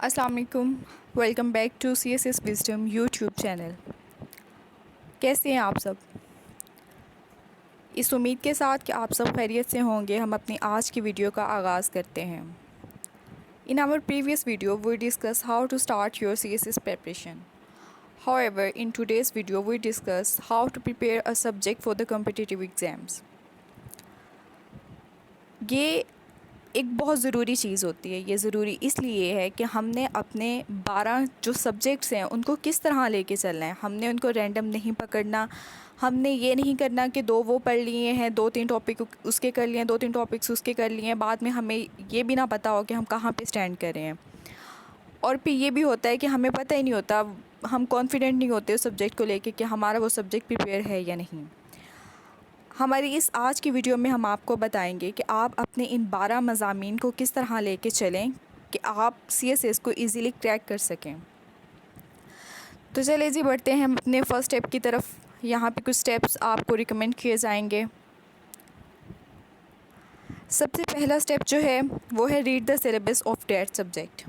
अस्सलाम वालेकुम। Welcome back to CSS wisdom YouTube channel. कैसे हैं आप सब? इस उम्मीद के साथ कि आप सब खैरियत से होंगे, हम अपनी आज की वीडियो का आगाज़ करते हैं। In our previous video we discuss how to start your CSS preparation. However, in today's video we discuss how to prepare a subject for the competitive exams. ये एक बहुत ज़रूरी चीज़ होती है। ये ज़रूरी इसलिए है कि हमने अपने 12 जो सब्जेक्ट्स हैं उनको किस तरह लेके चलना है। हमने उनको रैंडम नहीं पकड़ना। हमने ये नहीं करना कि 2 वो पढ़ लिए हैं, 2-3 टॉपिक उसके कर लिए हैं, 2-3 टॉपिक्स उसके कर लिए हैं, बाद में हमें ये भी ना पता हो कि हम कहाँ पे स्टैंड कर रहे हैं। और फिर ये भी होता है कि हमें पता ही नहीं होता, हम कॉन्फिडेंट नहीं होते उस सब्जेक्ट को लेके कि हमारा वो सब्जेक्ट प्रिपेयर है या नहीं। हमारी इस आज की वीडियो में हम आपको बताएंगे कि आप अपने इन 12 मज़ामीन को किस तरह लेके चलें कि आप CSS को इजीली क्रैक कर सकें। तो चलिए जी, बढ़ते हैं हम अपने फ़र्स्ट स्टेप की तरफ। यहाँ पे कुछ स्टेप्स आपको रिकमेंड किए जाएंगे। सबसे पहला स्टेप जो है वो है read the syllabus of that subject.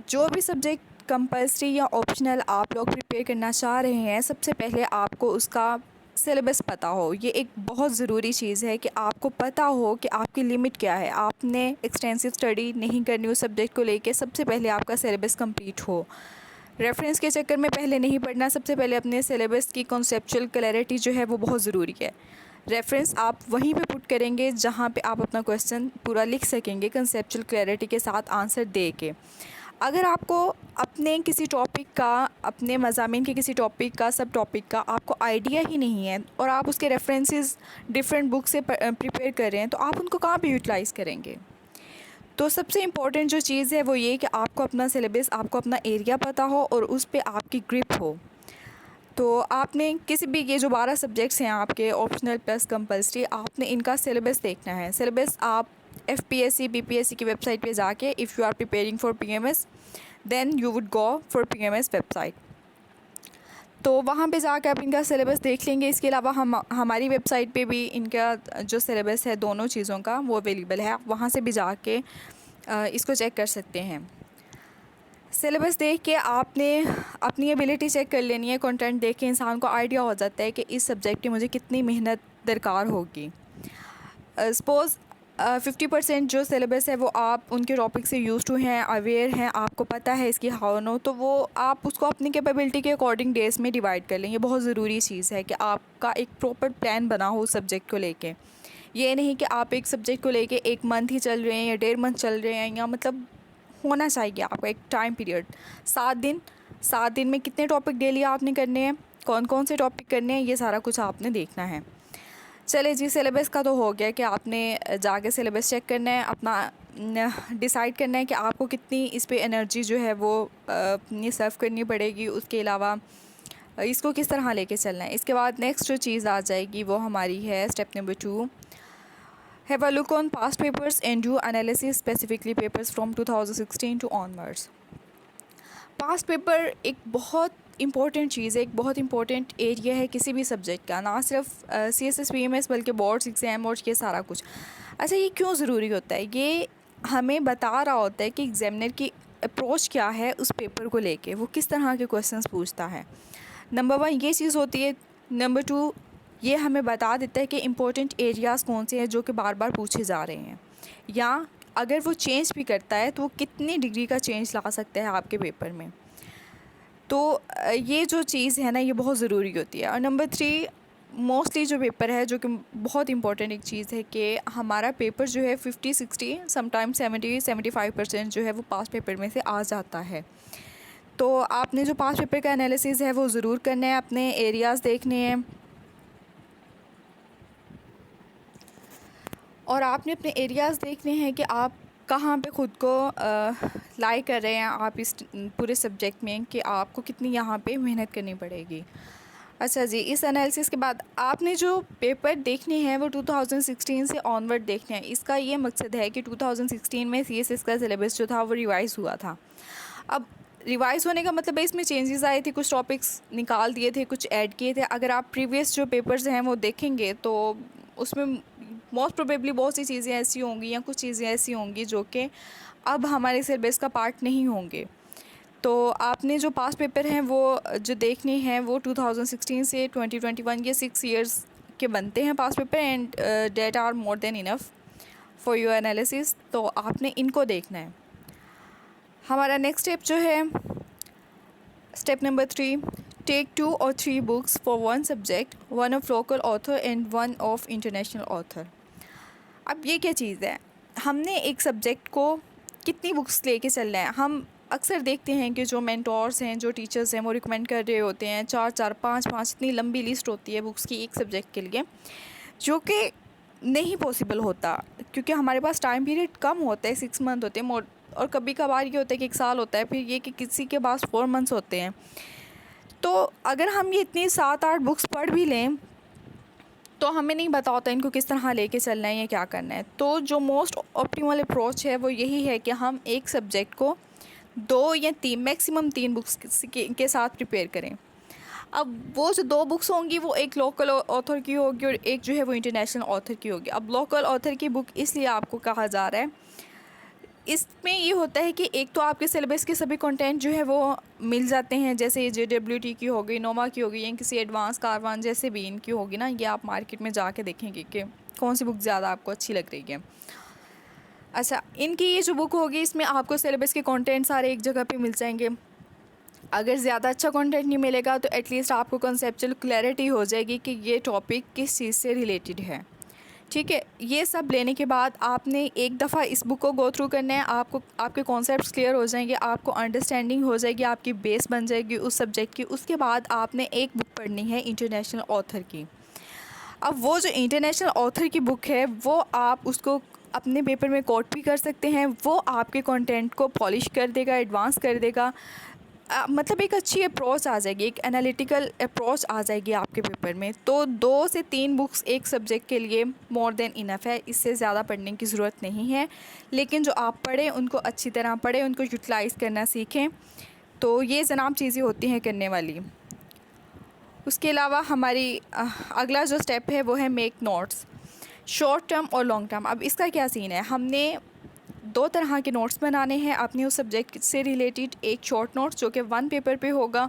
जो भी सब्जेक्ट कंपल्सरी या ऑप्शनल आप लोग प्रिपेयर करना चाह रहे हैं, सबसे पहले आपको उसका सिलेबस पता हो। ये एक बहुत ज़रूरी चीज़ है कि आपको पता हो कि आपकी लिमिट क्या है। आपने एक्सटेंसिव स्टडी नहीं करनी उस सब्जेक्ट को लेके, सबसे पहले आपका सिलेबस कंप्लीट हो। रेफरेंस के चक्कर में पहले नहीं पढ़ना, सबसे पहले अपने सिलेबस की कॉन्सेप्चुअल क्लैरिटी जो है वो बहुत ज़रूरी है। रेफरेंस आप वहीं पे पुट करेंगे जहाँ पे आप अपना क्वेश्चन पूरा लिख सकेंगे कंसेप्चुअल क्लैरिटी के साथ आंसर दे के। अगर आपको अपने किसी टॉपिक का, अपने मज़ामीन के किसी टॉपिक का, सब टॉपिक का आपको आइडिया ही नहीं है और आप उसके रेफरेंसेस डिफरेंट बुक से प्रिपेयर कर रहे हैं, तो आप उनको कहाँ पे यूटिलाइज़ करेंगे? तो सबसे इम्पॉर्टेंट जो चीज़ है वो ये कि आपको अपना सिलेबस, आपको अपना एरिया पता हो और उस पर आपकी ग्रिप हो। तो आपने किसी भी, ये जो 12 सब्जेक्ट्स हैं आपके ऑप्शनल प्लस कंपल्सरी, आपने इनका सिलेबस देखना है। सिलेबस आप FPSC BPSC की वेबसाइट पे जाके, if you are preparing for PMS then you would go for PMS website. तो वहाँ पे जाके आप इनका सिलेबस देख लेंगे। इसके अलावा हमारी वेबसाइट पे भी इनका जो सिलेबस है दोनों चीज़ों का वो अवेलेबल है। आप वहाँ से भी जाके इसको चेक कर सकते हैं। सिलेबस देख के आपने अपनी एबिलिटी चेक कर लेनी है। कंटेंट देख के इंसान को आइडिया हो जाता है कि इस सब्जेक्ट में मुझे कितनी मेहनत दरकार होगी। सपोज़ 50% जो सिलेबस है वो आप उनके टॉपिक से यूज़ टू हैं, अवेयर हैं, आपको पता है इसकी हाउ नो, तो वो आप उसको अपनी कैपेबिलिटी के अकॉर्डिंग डेज में डिवाइड कर लें। ये बहुत ज़रूरी चीज़ है कि आपका एक प्रॉपर प्लान बना हो उस सब्जेक्ट को लेके। ये नहीं कि आप एक सब्जेक्ट को लेके 1 मंथ ही चल रहे हैं या 1.5 मंथ चल रहे हैं, या मतलब होना चाहिए आपका एक टाइम पीरियड। 7 दिन में कितने टॉपिक डेली आपने करने हैं, कौन कौन से टॉपिक करने हैं, ये सारा कुछ आपने देखना है। चले जी, सिलेबस का तो हो गया कि आपने जाके सिलेबस चेक करना है, अपना डिसाइड करना है कि आपको कितनी इस पे एनर्जी जो है वो अपनी सर्व करनी पड़ेगी। उसके अलावा इसको किस तरह लेके चलना है। इसके बाद नेक्स्ट जो चीज़ आ जाएगी वो हमारी है step number 2, have a look on past papers and do analysis specifically papers from 2016 to onwards. Past paper एक बहुत इम्पॉर्टेंट चीज़ है, एक बहुत इम्पॉर्टेंट एरिया है किसी भी सब्जेक्ट का, ना सिर्फ CSS PMS बल्कि बोर्ड्स एग्ज़ाम और ये सारा कुछ। अच्छा, ये क्यों ज़रूरी होता है? ये हमें बता रहा होता है कि एग्ज़ामिनर की अप्रोच क्या है उस पेपर को लेके, वो किस तरह के क्वेश्चंस पूछता है। नंबर 1 ये चीज़ होती है। नंबर 2 ये हमें बता देता है कि इम्पोर्टेंट एरियाज़ कौन से हैं जो कि बार बार पूछे जा रहे हैं, या अगर वो चेंज भी करता है तो वो कितनी डिग्री का चेंज ला सकता है आपके पेपर में। तो ये जो चीज़ है ना, ये बहुत ज़रूरी होती है। और नंबर 3 मोस्टली जो पेपर है, जो कि बहुत इंपॉर्टेंट एक चीज़ है कि हमारा पेपर जो है 50-60 समटाइम 70-75% जो है वो पास्ट पेपर में से आ जाता है। तो आपने जो पास्ट पेपर का एनालिसिस है वो ज़रूर करना है, अपने एरियाज़ देखने हैं और आपने अपने एरियाज़ देखने हैं कि आप कहाँ पे ख़ुद को लाई कर रहे हैं आप इस पूरे सब्जेक्ट में, कि आपको कितनी यहाँ पे मेहनत करनी पड़ेगी। अच्छा जी, इस एनालिसिस के बाद आपने जो पेपर देखने हैं वो 2016 से ऑनवर्ड देखने हैं। इसका ये मकसद है कि 2016 में CSS का सिलेबस जो था वो रिवाइज़ हुआ था। अब रिवाइज़ होने का मतलब है इसमें चेंजेस आए थे, कुछ टॉपिक्स निकाल दिए थे, कुछ ऐड किए थे। अगर आप प्रीवियस जो पेपर्स हैं वो देखेंगे तो उसमें मोस्ट प्रोबेबली बहुत सी चीज़ें ऐसी होंगी या कुछ चीज़ें ऐसी होंगी जो कि अब हमारे सिलेबस का पार्ट नहीं होंगे। तो आपने जो पास्ट पेपर हैं वो जो देखने हैं वो 2016 से 2021 ये 6 इयर्स के बनते हैं past paper, and that are more than enough for your analysis. तो आपने इनको देखना है। हमारा नेक्स्ट स्टेप जो है, step number 3, take 2 or 3 books for one subject, one of local author and one of international author. अब ये क्या चीज़ है, हमने एक सब्जेक्ट को कितनी बुक्स लेके चलना है। हम अक्सर देखते हैं कि जो मेंटोर्स हैं, जो टीचर्स हैं, वो रिकमेंड कर रहे होते हैं 4-4, 5-5, इतनी लंबी लिस्ट होती है बुक्स की एक सब्जेक्ट के लिए, जो कि नहीं पॉसिबल होता क्योंकि हमारे पास टाइम पीरियड कम होता है, 6 मंथ होते हैं, और कभी कभार ये होता है कि 1 साल होता है, फिर ये कि किसी के पास 4 मंथ्स होते हैं। तो अगर हम ये इतनी 7-8 बुक्स पढ़ भी लें तो हमें नहीं पता होता इनको किस तरह लेके चलना है या क्या करना है। तो जो मोस्ट ऑप्टिमल अप्रोच है वो यही है कि हम एक सब्जेक्ट को 2 या 3, मैक्सिमम 3 बुक्स के साथ प्रिपेयर करें। अब वो जो 2 बुक्स होंगी वो एक लोकल ऑथर की होगी और एक जो है वो इंटरनेशनल ऑथर की होगी। अब लोकल ऑथर की बुक इसलिए आपको कहा जा रहा है, इसमें ये होता है कि एक तो आपके सिलेबस के सभी कंटेंट जो है वो मिल जाते हैं, जैसे ये JWT की हो गई, नोमा की हो गई, या किसी एडवांस कारवान जैसे भी इनकी होगी ना, ये आप मार्केट में जाके देखेंगे कि कौन सी बुक ज़्यादा आपको अच्छी लग रही है। अच्छा, इनकी ये जो बुक होगी इसमें आपको सिलेबस के कंटेंट सारे एक जगह पे मिल जाएंगे। अगर ज़्यादा अच्छा कंटेंट नहीं मिलेगा तो एटलीस्ट आपको कंसेप्चुअल क्लैरिटी हो जाएगी कि ये टॉपिक किस चीज़ से रिलेटेड है। ठीक है, ये सब लेने के बाद आपने एक दफ़ा इस बुक को गो थ्रू करना है, आपको आपके कॉन्सेप्ट्स क्लियर हो जाएंगे, आपको अंडरस्टैंडिंग हो जाएगी, आपकी बेस बन जाएगी उस सब्जेक्ट की। उसके बाद आपने एक बुक पढ़नी है इंटरनेशनल ऑथर की। अब वो जो इंटरनेशनल ऑथर की बुक है वो आप उसको अपने पेपर में कोट भी कर सकते हैं, वो आपके कंटेंट को पॉलिश कर देगा, एडवांस कर देगा। मतलब एक अच्छी अप्रोच आ जाएगी, एक एनालिटिकल अप्रोच आ जाएगी आपके पेपर में। तो 2 से 3 बुक्स एक सब्जेक्ट के लिए मोर देन इनफ है, इससे ज़्यादा पढ़ने की ज़रूरत नहीं है। लेकिन जो आप पढ़ें उनको अच्छी तरह पढ़ें, उनको यूटिलाइज़ करना सीखें। तो ये जनाब चीज़ें होती हैं करने वाली। उसके अलावा हमारी अगला जो स्टेप है वो है मेक नोट्स, शॉर्ट टर्म और लॉन्ग टर्म। अब इसका क्या सीन है, हमने 2 तरह के नोट्स बनाने हैं अपने उस सब्जेक्ट से रिलेटेड। एक शॉर्ट नोट्स जो कि 1 पेपर पे होगा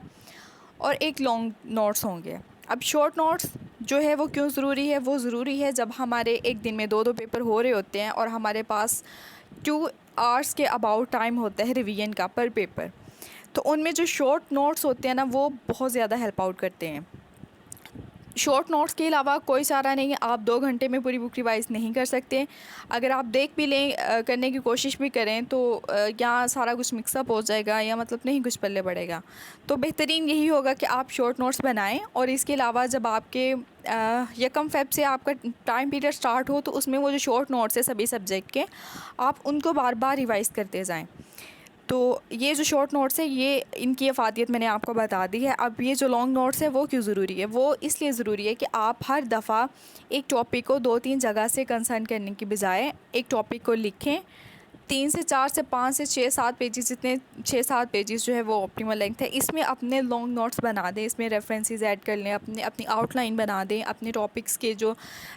और एक लॉन्ग नोट्स होंगे। अब शॉर्ट नोट्स जो है वो क्यों ज़रूरी है, वो ज़रूरी है जब हमारे एक दिन में 2-2 पेपर हो रहे होते हैं और हमारे पास 2 आवर्स के अबाउट टाइम होता है रिवीजन का पर पेपर। तो उनमें जो शॉर्ट नोट्स होते हैं ना वो बहुत ज़्यादा हेल्प आउट करते हैं। शॉर्ट नोट्स के अलावा कोई चारा नहीं है, आप 2 घंटे में पूरी बुक रिवाइज़ नहीं कर सकते। अगर आप देख भी लें, करने की कोशिश भी करें तो या सारा कुछ मिक्सअप हो जाएगा या मतलब नहीं कुछ पल्ले पड़ेगा। तो बेहतरीन यही होगा कि आप शॉर्ट नोट्स बनाएं। और इसके अलावा जब आपके 1 फ़रवरी से आपका टाइम पीरियड स्टार्ट हो तो उसमें वो जो शॉर्ट नोट्स है सभी सब्जेक्ट के, आप उनको बार बार रिवाइज़ करते जाएँ। तो ये जो शॉर्ट नोट्स है ये इनकी अफादियत मैंने आपको बता दी है। अब ये जो लॉन्ग नोट्स है वो क्यों ज़रूरी है, वो इसलिए ज़रूरी है कि आप हर दफ़ा एक टॉपिक को 2-3 जगह से कंसर्न करने की बजाय एक टॉपिक को लिखें। 3 से 4 से 5 से 6-7 पेजेस, जितने 6-7 पेजेस जो है वो ऑप्टिमल लेंथ है, इसमें अपने लॉन्ग नोट्स बना दें, इसमें रेफरेंसेस ऐड कर लें, अपनी आउटलाइन बना दें, अपने टॉपिक्स के जो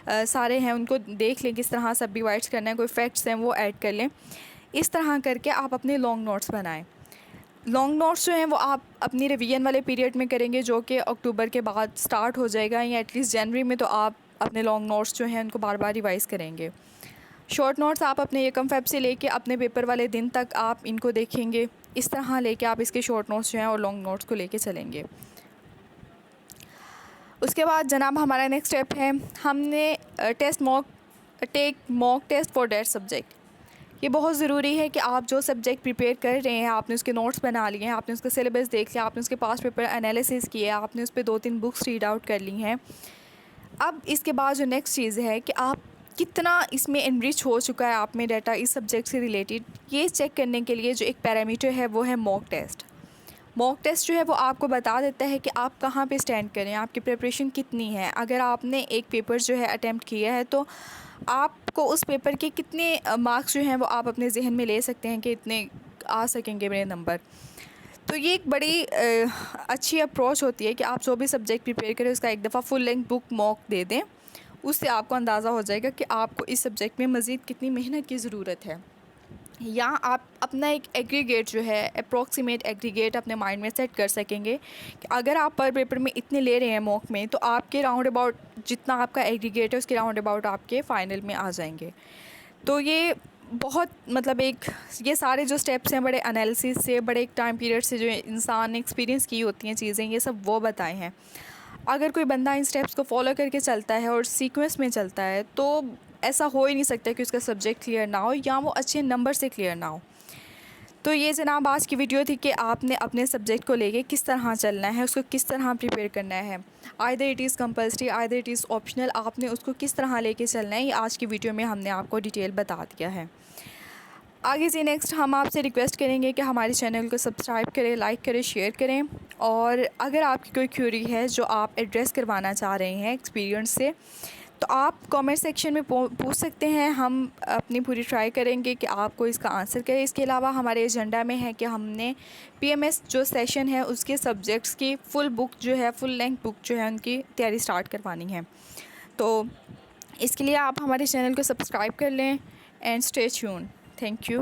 सारे हैं उनको देख लें किस तरह सब डिवाइड्स करना है, कोई फैक्ट्स हैं वो ऐड कर लें। इस तरह करके आप अपने लॉन्ग नोट्स बनाएं। लॉन्ग नोट्स जो हैं वो आप अपनी रिवीजन वाले पीरियड में करेंगे जो कि अक्टूबर के बाद स्टार्ट हो जाएगा, या एटलीस्ट जनवरी में। तो आप अपने लॉन्ग नोट्स जो हैं उनको बार बार रिवाइज़ करेंगे। शॉर्ट नोट्स आप अपने 1 फ़रवरी से लेके अपने पेपर वाले दिन तक आप इनको देखेंगे। इस तरह लेके आप इसके शॉर्ट नोट्स जो हैं और लॉन्ग नोट्स को लेके चलेंगे। उसके बाद जनाब हमारा नेक्स्ट स्टेप है, हमने take mock test for that subject. ये बहुत ज़रूरी है कि आप जो सब्जेक्ट प्रिपेयर कर रहे हैं, आपने उसके नोट्स बना लिए हैं, आपने उसका सिलेबस देख लिया, आपने उसके पास पेपर एनालिसिस किया, आपने उस पर 2-3 बुक्स रीड आउट कर ली हैं। अब इसके बाद जो नेक्स्ट चीज़ है कि आप कितना इसमें एनरिच हो चुका है आप में डाटा इस सब्जेक्ट से रिलेटेड, ये चेक करने के लिए जो एक पैरामीटर है वो है मॉक टेस्ट। मॉक टेस्ट जो है वो आपको बता देता है कि आप कहाँ पे स्टैंड करें, आपकी प्रिपरेशन कितनी है। अगर आपने एक पेपर जो है अटैम्प्ट किया है तो आपको उस पेपर के कितने मार्क्स जो हैं वो आप अपने जहन में ले सकते हैं कि इतने आ सकेंगे मेरे नंबर। तो ये एक बड़ी अच्छी अप्रोच होती है कि आप जो भी सब्जेक्ट प्रिपेयर करें उसका एक दफ़ा फुल लेंथ बुक मॉक दे दें, उससे आपको अंदाज़ा हो जाएगा कि आपको इस सब्जेक्ट में मज़ीद कितनी मेहनत की ज़रूरत है। या आप अपना एक एग्रीगेट जो है, अप्रॉक्सीमेट एग्रीगेट अपने माइंड में सेट कर सकेंगे कि अगर आप पर पेपर में इतने ले रहे हैं मॉक में, तो आपके राउंड अबाउट जितना आपका एग्रीगेट है उसके राउंड अबाउट आपके फ़ाइनल में आ जाएंगे। तो ये बहुत मतलब एक ये सारे जो स्टेप्स हैं बड़े एनालिसिस से, बड़े एक टाइम पीरियड से जो इंसान ने एक्सपीरियंस की होती हैं चीज़ें, ये सब वो बताए हैं। अगर कोई बंदा इन स्टेप्स को फॉलो करके चलता है और सीक्वेंस में चलता है, तो ऐसा हो ही नहीं सकता कि उसका सब्जेक्ट क्लियर ना हो या वो अच्छे नंबर से क्लियर ना हो। तो ये जनाब आज की वीडियो थी कि आपने अपने सब्जेक्ट को लेके किस तरह चलना है, उसको किस तरह प्रिपेयर करना है। Either it is compulsory, either it is optional, आपने उसको किस तरह लेके चलना है, ये आज की वीडियो में हमने आपको डिटेल बता दिया है। आगे से नेक्स्ट हम आपसे रिक्वेस्ट करेंगे कि हमारे चैनल को सब्सक्राइब करें, लाइक करें, शेयर करें। और अगर आपकी कोई क्वेरी है जो आप एड्रेस करवाना चाह रहे हैं एक्सपीरियंस से, तो आप कमेंट सेक्शन में पूछ सकते हैं। हम अपनी पूरी ट्राई करेंगे कि आपको इसका आंसर करें। इसके अलावा हमारे एजेंडा में है कि हमने पीएमएस जो सेशन है उसके सब्जेक्ट्स की फुल बुक जो है, फुल लेंथ बुक जो है, उनकी तैयारी स्टार्ट करवानी है। तो इसके लिए आप हमारे चैनल को सब्सक्राइब कर लें and stay tuned. Thank you.